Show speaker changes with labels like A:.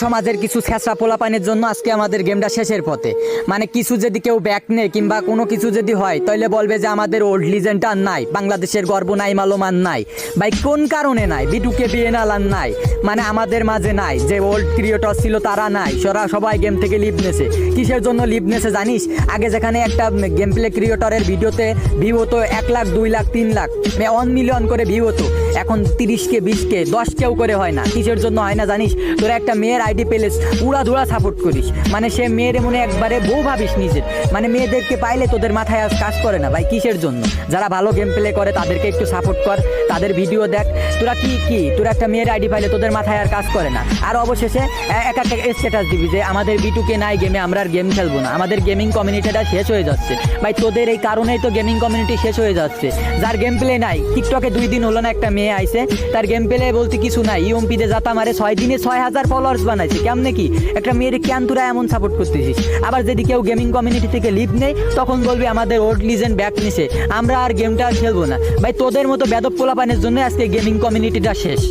A: সমাজের কিছু ছেঁচড়া পোলাপানের জন্য আজকে আমাদের গেমটা শেষের পথে। মানে কিছু যদি কেউ ব্যাক নেয় কিংবা কোনো কিছু যদি হয় তাহলে বলবে যে আমাদের ওল্ড লিজেন্ড আর নাই, বাংলাদেশের গর্ব নাই, মালোমান নাই। ভাই কোন কারণে নাই? বিটুকে বিএনএল আর নাই, মানে আমাদের মাঝে নাই। যে ওল্ড ক্রিয়েটর ছিল তারা নাই, সবাই গেম থেকে লিভ নেছে। কিসের জন্য লিভ নেছে জানিস? আগে যেখানে একটা গেম প্লে ক্রিয়েটরের ভিডিওতে ভিউ হতো 1 লাখ 2 লাখ 3 লাখ 1 মিলিয়ন করে ভিউ হতো, এখন 30কে 20কে 10কেও করে হয় না। কিসের জন্য হয় না জানিস? তোরা একটা মেয়ের আইডি পেলেস উড়াধুরা সাপোর্ট করিস, মানে সে মেয়ের মনে একবারে বউ ভাবিস নিজের, মানে মেয়েদেরকে পাইলে তোদের মাথায় আজ কাজ করে না। ভাই কিসের জন্য? যারা ভালো গেম প্লে করে তাদেরকে একটু সাপোর্ট কর, তাদের ভিডিও দেখ। তোরা তোরা একটা মেয়ের আইডি পাইলে তোদের মাথায় আর কাজ করে না। আর অবশেষে একটা স্ট্যাটাস দিবি যে আমাদের বিটুকে নাই গেমে, আমরা আর গেম খেলবো না, আমাদের গেমিং কমিউনিটিটা শেষ হয়ে যাচ্ছে। ভাই তোদের এই কারণেই তো গেমিং কমিউনিটি শেষ হয়ে যাচ্ছে। যার গেম প্লে নাই, টিকটকে 2 দিন হলো না একটা মেয়ে আইছে, তার গেম প্লে বলতে কিছু নাই, ইউএমপিতে যাতা মারে 6 দিনে 6000 ফলোয়ার্স বানাইছে। কেমনে কি একটা মেয়ের কেন তোরা এমন সাপোর্ট করতেছিস? আবার যদি কেউ গেমিং কমিউনিটি থেকে লিভ নেই তখন বলবি আমাদের ওল্ড লিজেন্ড ব্যাক নিছে, আমরা আর গেমটা আর খেলবো না। ভাই তোদের মতো বেদব পোলাপানের জন্য আজকে গেমিং কমিউনিটিটা শেষ।